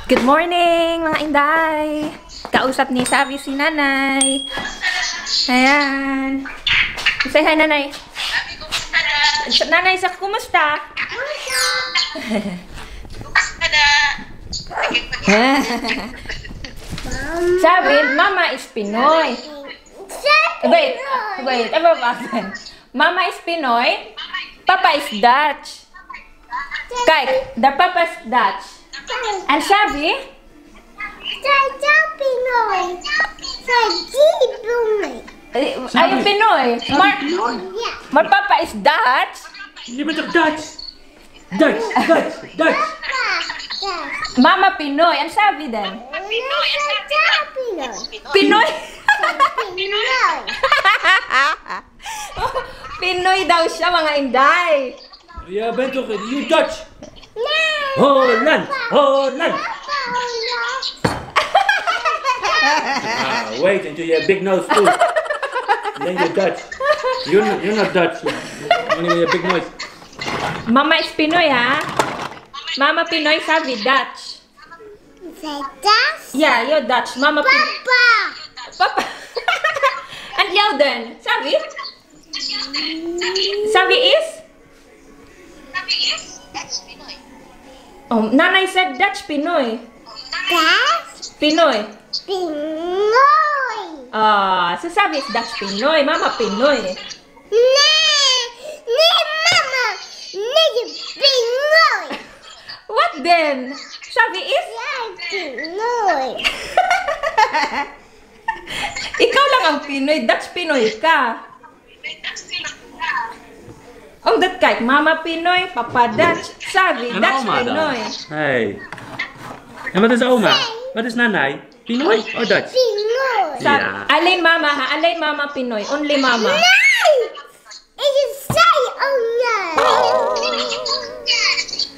Good morning, mga inday! Kausap ni Sabi si nanay. Ayan. Say hi, nanay. Nanay, kumusta? Sabi, Mama is Pinoy. Wait. Mama is Pinoy. Papa is Dutch. Kijk, the Papa is Dutch. And Sabi? Pinoy. Are you Pinoy? Maar Papa is Dutch. Je bent toch Dutch? Dutch. Mama Pinoy. And Sabi then? Pinoy? Pinoy daw siya, mga inday. Je bent toch you Dutch? Holland. Wait until you have big nose too. Then you're Dutch. You're not Dutch. Only with a big nose. Mama is Pinoy, ha? Mama Pinoy, Sabi Dutch. Yeah, you're Dutch. Mama Pinoy. Papa. And you then? Sabi? Sabi is? Oh, Nanay said Dutch Pinoy. Pinoy. Ah, so Sabi is Dutch Pinoy. Mama Pinoy. What then? Sabi is? Ikaw lang ang Pinoy. Dutch Pinoy ka. Om dat kijk, Mama Pinoy, Papa Dutch, Sabi, Dutch Pinoy. Hey. En wat is oma? Wat is nanay? Pinoy or Dutch? Ja. Alleen Mama, ha? Alleen Mama Pinoy. Only Mama.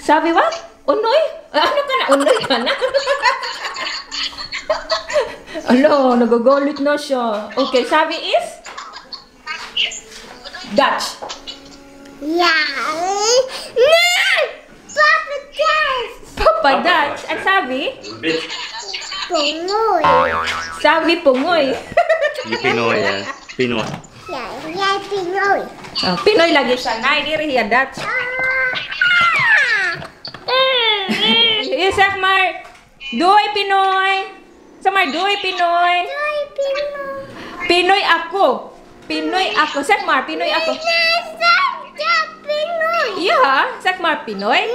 Sabi what? Unoy? Ano ka na? Unoy ka na? Ano, nagagalit na siya. Okay, Sabi is? Dutch. Papa Dutch. At Sabi? Sabi Pungoy. You Pinoy, yeah. Pinoy. Oh, Pinoy lagi siya. Nay, diri hiya Dutch. Zeg maar, doei Pinoy. Zeg maar, doei Pinoy. Pinoy ako. Pinoy ako. Zeg maar, Pinoy ako. Ja, zeg maar Pinoy.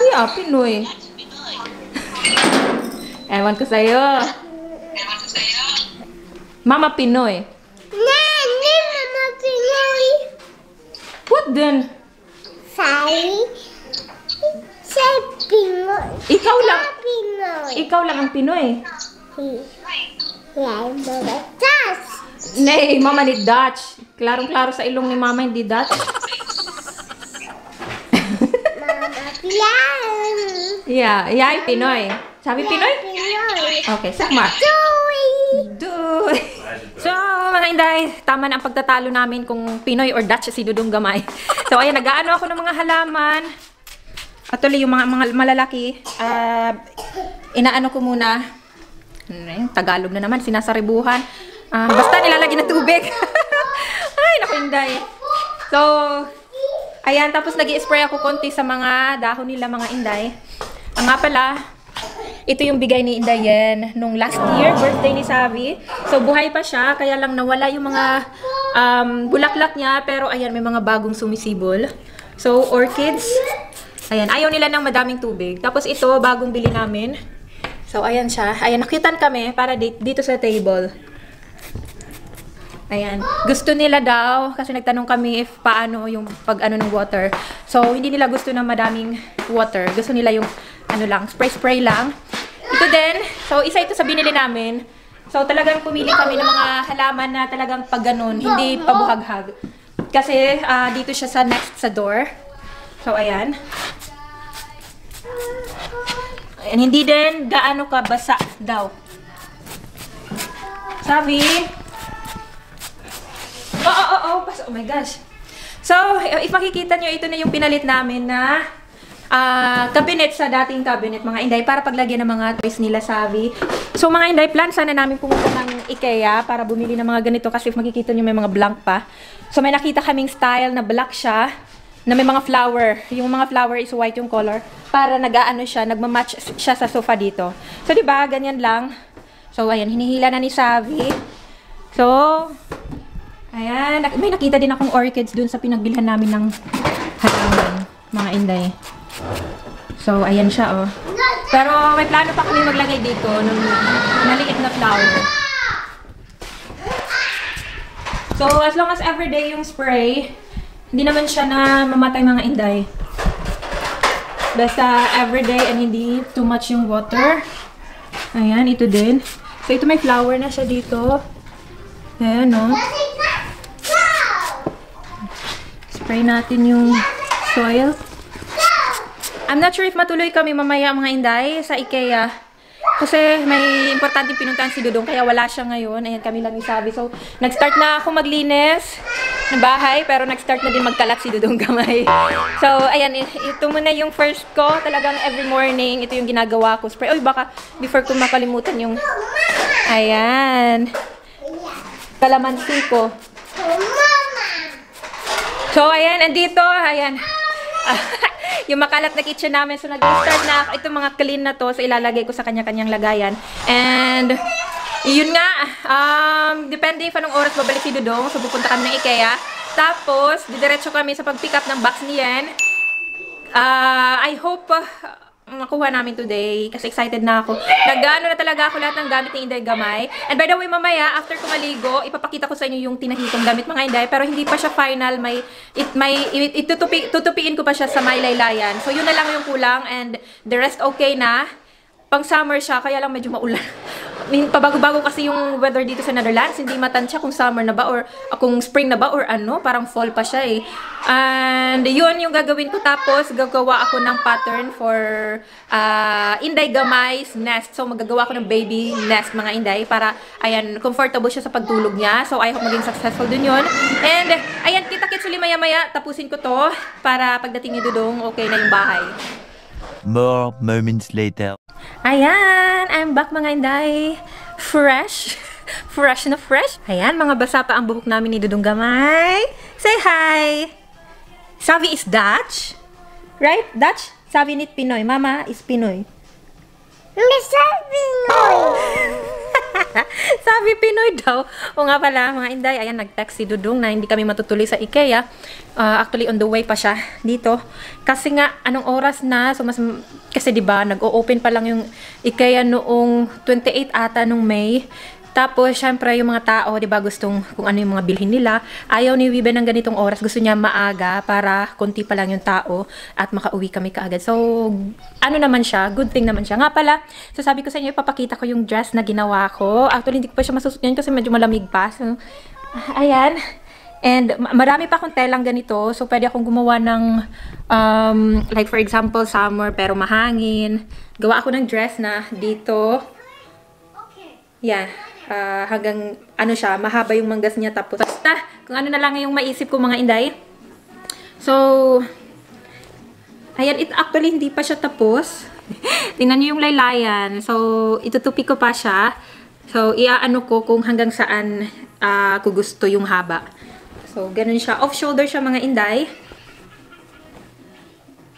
Ja, Pinoy. Ewan ko sa'yo. Mama Pinoy. What then? Ikaw lang ang Pinoy. Nay, Mama ni Dutch. Klarong-klaro sa ilong ni Mama hindi Dutch. Yeah, Pinoy. Sabi Pinoy? Okay, sakma. Doy. So, mga inday, tama na ang pagtatalo namin kung Pinoy or Dutch si Dudong Gamay. So, ayan, nag-aano ako ng mga halaman. Actually, yung mga malalaki, inaano ko muna. Tagalog na naman, sinasaribuhan. Basta nilalagay na tubig. Ay, naku, inday. So, ayan, tapos nag-i-spray ako konti sa mga dahon nila, mga inday. Ang nga pala, ito yung bigay ni Inday Yen nung last year, birthday ni Sabi. So, buhay pa siya, kaya lang nawala yung mga bulaklak niya. Pero, ayan, may mga bagong sumisibol. So, orchids. Ayan, ayaw nila ng madaming tubig. Tapos, ito, bagong bili namin. So, ayan siya. Ayan, nakitan kami para dito sa table. Ayan. Gusto nila daw, kasi nagtanong kami if paano yung pag-ano ng water. So, hindi nila gusto ng madaming water. Gusto nila yung, ano lang, spray-spray lang. Ito din, so isa ito sa binili namin. So, talagang pumili kami ng mga halaman na talagang pag ganun, hindi pabuhaghag. Kasi, dito siya sa next sa door. So, ayan. Ayan, hindi din gaano ka basa daw. Sabi, oh my gosh. So, So, if makikita nyo, ito na yung pinalit namin na cabinet sa dating cabinet, mga Inday, para paglagyan ng mga toys nila, Savi. So, mga Inday, plan sana namin pumunta ng IKEA para bumili ng mga ganito kasi if makikita nyo may mga blank pa. So, may nakita kaming style na black siya, na may mga flower. Yung mga flower is white yung color. Para nag-aano siya, nagmamatch siya sa sofa dito. So, diba? Ganyan lang. So, ayan. Hinihila na ni Savi. So, ayan. May nakita din akong orchids dun sa pinagbilhan namin ng halaman, mga Inday. So, ayan siya, oh. Pero, may plano pa kami maglagay dito ng maliit na flower. So, as long as everyday yung spray, hindi naman siya na mamatay, mga Inday. Basta everyday and hindi too much yung water. Ayan, ito din. So, ito may flower na siya dito. Ayan, no? Spray natin yung soil. I'm not sure if matuloy kami mamaya, mga Inday, sa IKEA. Kasi may importanteng pinuntahan si Dudong, kaya wala siya ngayon. Ayan, kami lang isabi. So, nag-start na ako maglinis ng bahay, pero nag-start na din magkalat si Dudong Gamay. So, ayan, ito muna yung first ko. Talagang every morning, ito yung ginagawa ko. Spray. Uy, baka before ko makalimutan yung... Ayan. Kalamansi ko. So, ayan, andito, ayan. Yung makalat na kitchen namin. So, nag-start na ako. Itong mga clean na to. So, ilalagay ko sa kanya-kanyang lagayan. And, yun nga. Depende if anong oras babalik si Dudong. So, pupunta kami ng IKEA. Tapos, didiretso kami sa pag-pick up ng box ni Yen. I hope makuha namin today. Kasi excited na ako. Nag-ano na talaga ako lahat ng gamit ni Inday Gamay. And by the way, mamaya, after ko maligo, ipapakita ko sa inyo yung tinahitong gamit, mga Inday. Pero hindi pa siya final. Tutupiin ko pa siya sa may laylayan. So, yun na lang yung kulang. And the rest okay na. Pang summer siya, kaya lang medyo maulan. Pabago-bago kasi yung weather dito sa Netherlands. Hindi matansya kung summer na ba or kung spring na ba or ano. Parang fall pa siya eh. And yun yung gagawin ko. Tapos gagawa ako ng pattern for Inday Gamay's nest. So magagawa ako ng baby nest, mga Inday. Para ayan, comfortable siya sa pagtulog niya. So I hope maging successful dun yun. And ayan, kita-kits ulit maya-maya. Tapusin ko to para pagdating ni Dudong, okay na yung bahay. More moments later. Ayan, I'm back, mga Inday. Fresh. Fresh na fresh. Ayan, mga basa pa ang buhok namin ni Dudong Gamay. Say hi. Savi is Dutch. Right? Dutch? Savi ni Pinoy. Mama is Pinoy. Savi Pinoy. Sabi Pinoy daw. O nga pala, mga Inday, ayan, nag-text si Dudong na hindi kami matutuloy sa IKEA. Actually, on the way pa siya dito. Kasi nga, anong oras na? So, kasi diba, nag-o-open pa lang yung IKEA noong 28 ata nung May. Tapos, syempre, yung mga tao, diba, gustong kung ano yung mga bilhin nila. Ayaw ni Wibe ng ganitong oras. Gusto niya maaga para konti pa lang yung tao at makauwi kami kaagad. So, ano naman siya? Good thing naman siya. Nga pala, so sabi ko sa inyo, ipapakita ko yung dress na ginawa ko. Actually, hindi ko pa siya masusuot yan kasi medyo malamig pa. So, ayan. And, marami pa akong telang ganito. So, pwede akong gumawa ng, like for example, summer pero mahangin. Gawa ako ng dress na dito. Yan. Hanggang ano siya, mahaba yung manggas niya, tapos basta kung ano na lang yung maisip ko, mga Inday. So ayan, actually hindi pa siya tapos. Tingnan niyo yung laylayan. So itutupi ko pa siya. So iaano ko kung hanggang saan ko gusto yung haba. So ganun siya, off shoulder siya, mga Inday.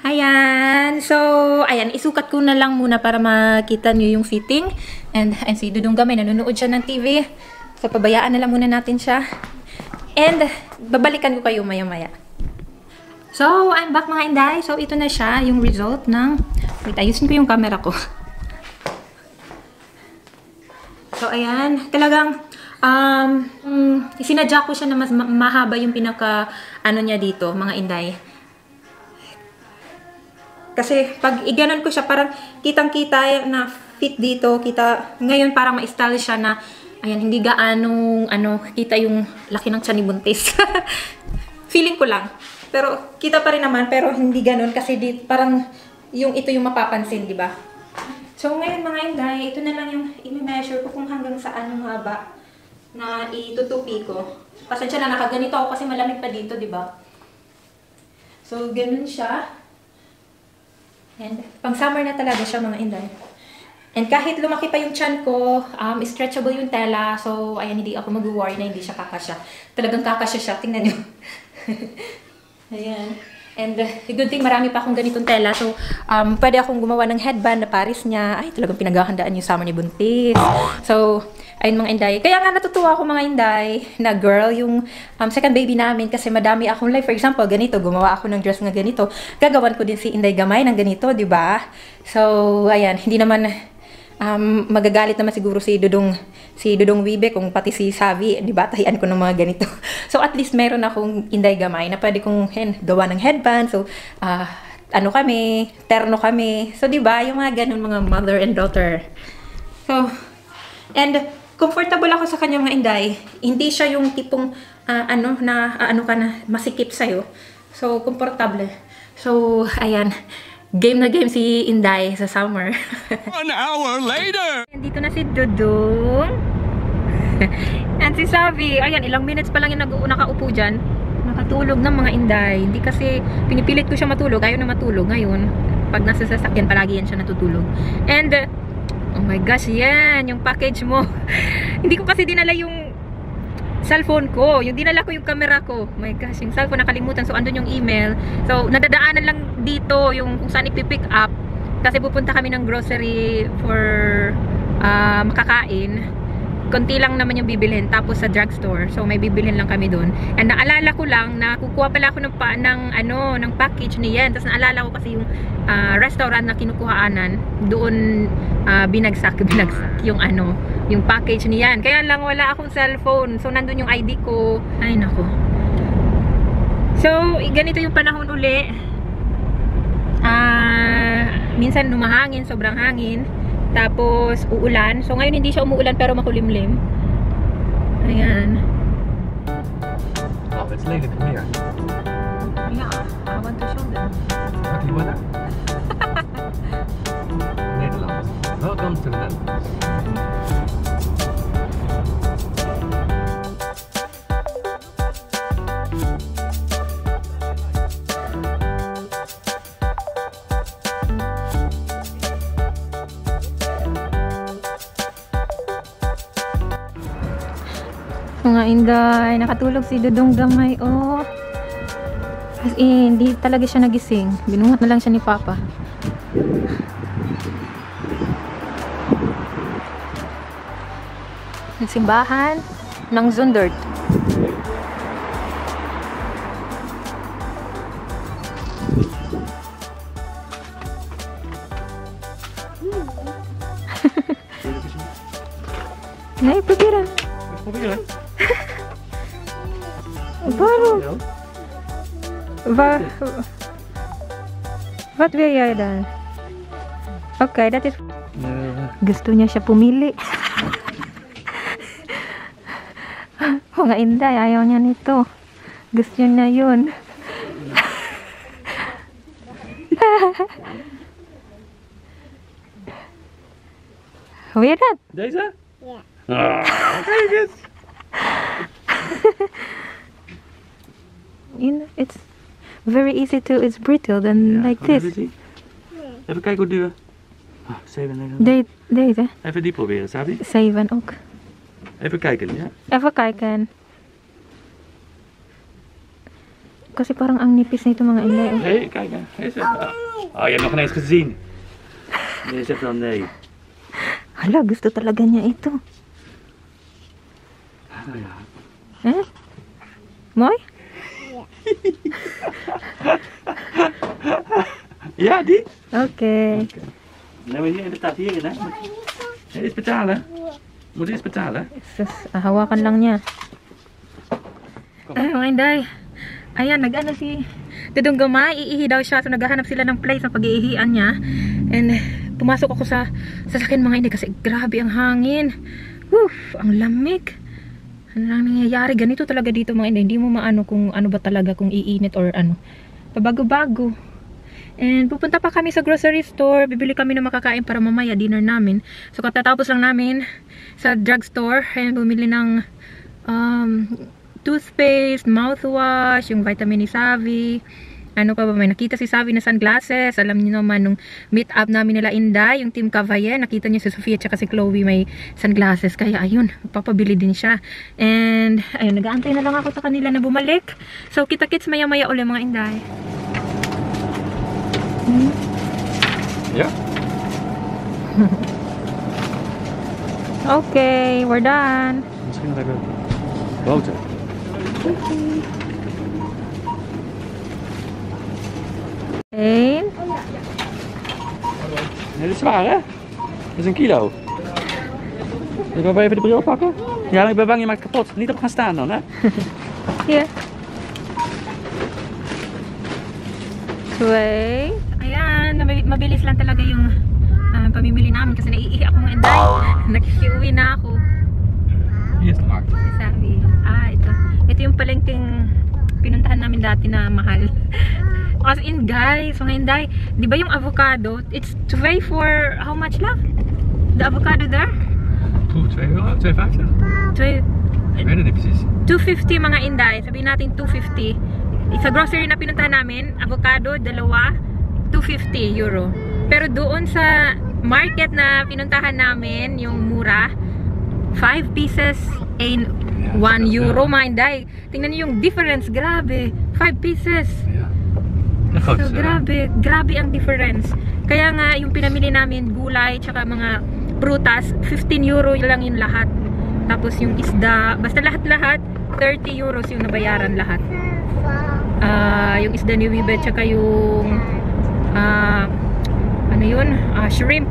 Ayan. So, ayan. Isukat ko na lang muna para makita nyo yung fitting. And si Dudong Gamay, nanonood siya ng TV. So, pabayaan na lang muna natin siya. And, babalikan ko kayo maya-maya. So, I'm back, mga Inday. So, ito na siya, yung result ng... Wait, ayusin ko yung camera ko. So, ayan. Talagang, sinadya ko siya na mas mahaba yung pinaka, ano niya dito, mga Inday. Kasi pag iganon ko siya, parang kitang-kita na fit dito, kita. Ngayon parang ma-style siya na, ayan, hindi gaanong, kita yung laki ng tiyan ni buntis. Feeling ko lang. Pero, kita pa rin naman, pero hindi ganon kasi parang ito yung mapapansin, di ba? So, ngayon, mga Inday, ito na lang yung i-measure ko kung hanggang saan yung haba na itutupi ko. Pasensya na, nakaganito ako kasi malamig pa dito, di ba? So, ganun siya. And pang summer na talaga siya mga inday. And kahit lumaki pa yung tiyan ko, stretchable yung tela. So, ayan, hindi ako mag-worry na hindi siya kakasya. Talagang kakasya siya. Tingnan nyo. Ayan. And good thing, marami pa akong ganitong tela. So, pwede akong gumawa ng headband na paris niya. Ay, talagang pinaghahandaan yung summer ni Buntis. So, ayun mga inday. Kaya nga natutuwa ako mga inday na girl yung second baby namin kasi madami akong life. For example, ganito, gumawa ako ng dress nga ganito. Gagawan ko din si Inday Gamay ng ganito, di ba? So, ayan, hindi naman magagalit naman siguro si Dudong Wibe kung pati si Savi, di ba? Tahian ko ng mga ganito. So, at least meron akong Inday Gamay na pwede kong gawa ng headband. So, ano kami, terno kami. So, di ba? Yung mga ganun, mga mother and daughter. So, and comfortable ako sa kanya mga inday. Hindi siya yung tipong ano ka na masikip sa'yo. So, komportable. So, ayan. Game na game si Inday sa summer. 1 hour later! Dito na si Dudong. And si Savi. Ayan, ilang minutes pa lang yung nakaupo dyan. Nakatulog ng mga Inday. Hindi kasi pinipilit ko siya matulog. Ayaw na matulog ngayon. Pag nasa sasakyan, palagi yan siya natutulog. And oh my gosh, yan, yung package mo. Hindi ko kasi dinala yung cellphone ko. Yung dinala ko yung camera ko. Oh my gosh, yung cellphone nakalimutan. So, andun yung email. So, nadadaanan lang dito yung kung saan ipipick up. Kasi pupunta kami ng grocery for makakain. Konti lang naman yung bibilhin. Tapos sa drugstore. So, may bibilhin lang kami dun. And naalala ko lang na kukuha pala ako ng package niyan. Tapos naalala ko kasi yung restaurant na kinukuhaanan. Doon binagsak yung yung package niyan. Kaya lang wala akong cellphone. So, nandun yung ID ko. Ay, nako. So, ganito yung panahon uli. Minsan lumahangin, sobrang hangin. Tapos, uulan. So, ngayon hindi siya umuulan pero makulimlim. Ayan. Oh, it's later than here. Yeah, I want to show them. Lucky weather. Nederland. Welcome to the Netherlands. Mga inday, nakatulog si Dudong Gamay, oh. As in, hindi talaga siya nagising. Binungat na lang siya ni Papa. Nagsimbahan ng Zundert. Nee, proberen. Proberen. Waarom? Wat wil jij dan? Oké, dat is... Gusto niya siya pumili. Mga inday, ayaw niya nito. Gusto niya yun. Weer dat? Deze? Ja. Kijk eens. It's very easy to, it's brittle than like this. Even kijken hoe duur. 7,9. Deze? Even die proberen, Sabi. 7 ook. Even kijken, ja? Even kijken. Kasi parang ang nipis nito mga inday. Nee, kijk hè. Oh, je hebt nog ineens gezien. Je zegt dan nee. Hala, gusto talaga niya ito. Nou ja. Eh? Mooi? Ja, die? Oké. Nee, maar hier, dat staat hierin, hè? Moet eerst betalen. Moet eerst betalen. Sus, hawakan lang niya. Ay, mga inday. Ayan, nag-ano si Dudong Gamay. Iihi daw siya. So, naghahanap sila ng place na pag-iihian niya. And, pumasok ako sa sasakyan mga inday kasi grabe ang hangin. Woof, ang lamig. Ano lang nangyayari? Ganito talaga dito mga inday. Hindi mo maano kung ano ba talaga, kung iinit or ano. Pabago-bago. And pupunta pa kami sa grocery store. Bibili kami ng makakain para mamaya dinner namin. So katatapos lang namin sa drugstore. Ayan, bumili ng toothpaste, mouthwash, yung vitamin ni Savi. Ano pa ba? May nakita si Savi na sunglasses. Alam niyo naman, nung meet up namin nila Inday, yung Team Cavayen, nakita niya si Sofia at si Chloe may sunglasses. Kaya ayun, papabili din siya. And ayun, nag-aantay na lang ako sa kanila na bumalik. So, kita-kits maya-maya ulit mga Inday. Yeah. Okay, we're done. Misschien nog even boter. En? Nee, dit is zwaar, hè? Dat is 1 kilo. Ik wil even de bril pakken. Ja, maar ik ben bang je maakt kapot. Niet op gaan staan dan, hè? Here. Wait. Ayan, mabilis lang talaga yung pamimili namin kasi naiihi ako mga Inday. Nakikiuwi na ako. Hier is de markt. Sabi, ito. Ito yung palengking pinuntahan namin dati na mahal. As in, guys, mga Inday, di ba yung avocado, it's 2 for how much lang? The avocado there? €2, €2,50. Ik weet het niet precies. 250 mga Inday. Sabihin natin 250. Sa grocery na pinuntahan namin, avocado, 2, €250. Pero doon sa market na pinuntahan namin, yung mura, 5 pieces and €1 mga Inday. Tingnan niyo yung difference, grabe. 5 pieces. Ja. So, grabe ang difference. Kaya nga, yung pinamili namin, gulay, tsaka mga prutas, €15 lang yung lahat. Tapos yung isda, basta lahat-lahat, €30 yung nabayaran lahat. Yung isda ni Wibe, tsaka yung, ano yun? Shrimp.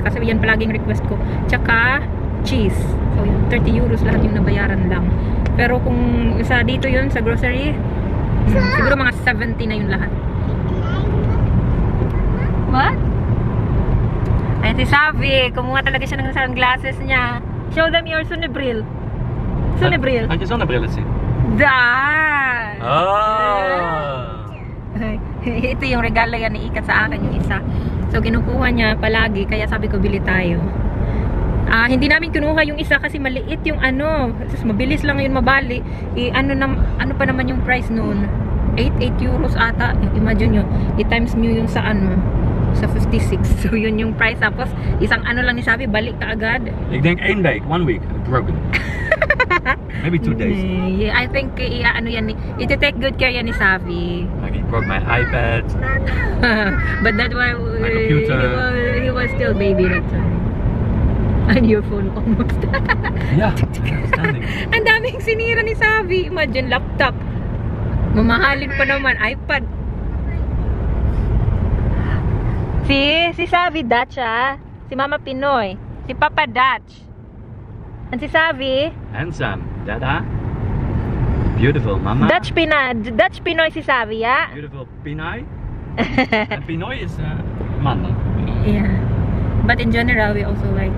Kasi yan palaging request ko. Tsaka, cheese. So, yung €30 lahat yung nabayaran lang. Pero kung isa dito yun, sa grocery, siguro mga 70 na yung lahat. What? Ayan si Savi, kumuha talaga siya ng sunglasses niya. Show them your Sunebril. Sunebril. Had je zonnebrillen zien? Daar! Oh! Ito yung regalo yan ni Ikat sa akin, yung isa. So, kinukuha niya palagi, kaya sabi ko, bili tayo. Hindi namin kinuha yung isa kasi maliit yung ano. Mabilis lang yun mabali. Ano pa naman yung price noon? €8 ata. Imagine nyo, i-times nyo yung sa ano, sa 56. So, yun yung price. Tapos, isang ano lang ni Sabi, balik ka agad. Ik denk 1 week, broken. Maybe 2 days. Yeah, I think, ano yan, iti-take good care yan ni Savi. Like he broke my iPad. But that why My computer. he was still baby that time. And your phone almost. Ja, standing. Ang daming sinira ni Savi. Imagine, laptop. Mamahalin pa naman, iPad. Si Savi Dutch, si Mama Pinoy. Si Papa Dutch. And si Savi, Handsome. Dada. Beautiful, mama. Dutch Pinoy si Savi, ya? Beautiful Pinoy. And Pinoy is man. Yeah. But in general, we also like,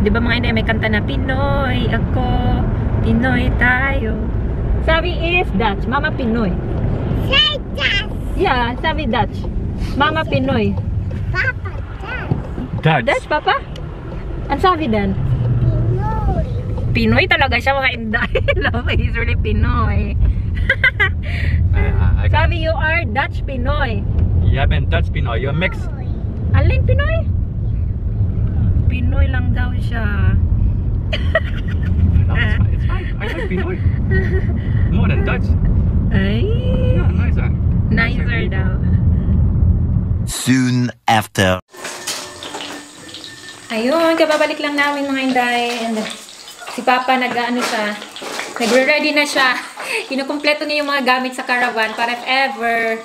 di ba mga Inday, may kanta na Pinoy ako, Pinoy tayo. Savi is Dutch, Mama Pinoy. Say Dutch. Yeah, Savi Dutch. Mama Pinoy. Papa Dutch. Dutch. Dutch, Papa? And Savi then? Pinoy talaga siya mga Inday. Love, he's really Pinoy. Savi, you are Dutch Pinoy. Jij bent Dutch Pinoy. You're mixed. Alin Pinoy? Pinoy lang daw siya. It's fine. I like Pinoy. More than Dutch. Ay, Yeah, nicer. nicer daw. Soon after. Ayun, kababalik lang namin mga Inday. And si Papa nag-ano siya, nagre-ready na siya. Kinukumpleto niya yung mga gamit sa caravan para if ever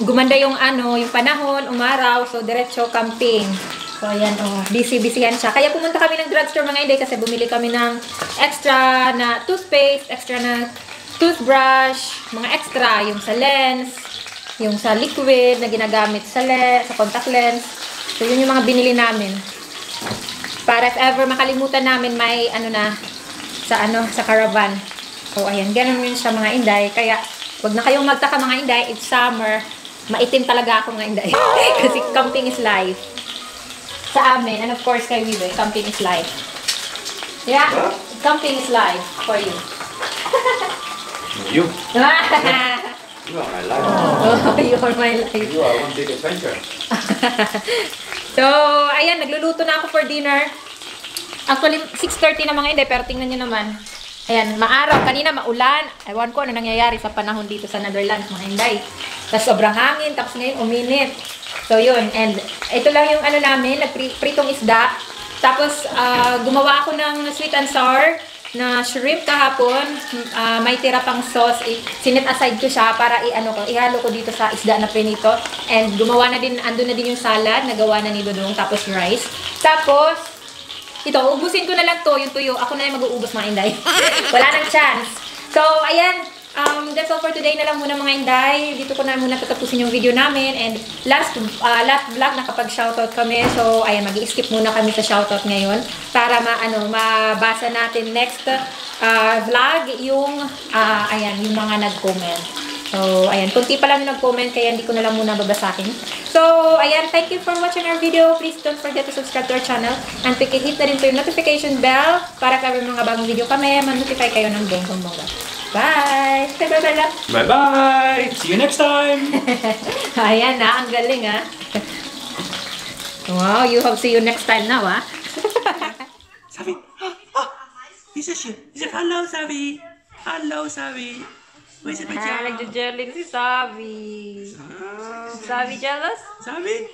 gumanda yung ano, yung panahon, umaraw, so diretso camping. So ayan, busy-busy yan siya. Kaya pumunta kami ng drugstore mga Inday kasi bumili kami ng extra na toothpaste, extra na toothbrush, mga extra, yung sa lens, yung sa liquid na ginagamit sa contact lens. So yun yung mga binili namin. Para if ever makalimutan namin may ano na sa caravan. So ayan, ganun rin siya mga Inday. Kaya wag na kayong magtaka mga Inday, it's summer. Maitim talaga ako mga Inday. Kasi camping is life. Sa amin, and of course kay Wibe, camping is life. Yeah, camping is life for you. You. You are my life. Oh, you are my life. You are one big adventure. So, ayan, nagluluto na ako for dinner. Actually, 6:30 na mga hindi, pero tingnan nyo naman. Ayan, maaraw. Kanina maulan. Ewan ko ano nangyayari sa panahon dito sa Netherlands, mga hinday. Tapos sobrang hangin, tapos ngayon uminit. So, yun. And ito lang yung ano namin, nagpritong isda. Tapos, gumawa ako ng sweet and sour na shrimp kahapon. May tira pang sauce. Sinit aside ko siya para ihalo ko dito sa isda na prinito. And gumawa na din, andun na din yung salad, nagawa na ni Dudong. Tapos rice. Tapos, ito, ubusin ko na lang to, yung tuyo. Ako na yung mag-uubos mga inday. Wala nang chance. So, ayan. That's all for today na lang muna mga inday. Dito ko na muna tatapusin yung video namin. And last vlog, nakapag-shoutout kami. So, ayan, mag-i-skip muna kami sa shoutout ngayon. Para mabasa natin next vlog yung, ayan, yung mga nag-comment. So, ayan, kunti pa lang yung nag-comment, kaya hindi ko na lang muna babasahin. So, ayan, thank you for watching our video. Please don't forget to subscribe to our channel. And hit na rin po yung notification bell para kapag mga bagong video kami, man-notify kayo ng bonggang-bongga. Bye! Bye-bye! Bye-bye! See you next time! Ayan na, ang galing ha. Wow, you have see you next time now ha. Sabi! He said, hello, Sabi! Hello, Sabi! Where's it, my child? Nagja-jelly si Sabi. Sabi jealous? Sabi?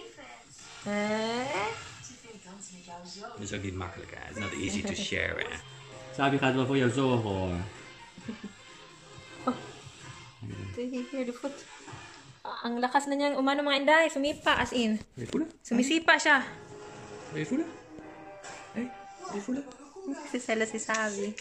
Dat is ook niet makkelijk, hè. It's not easy to share, hè. Sabi gaat wel voor jou zorgen, hoor. Here, the foot. Ang lakas na niyang umano mga inday. Sumipa, as in. Wil je voelen? Sumisipa siya. Wil je voelen? Hey, wil je voelen? Si Sela si Sabi.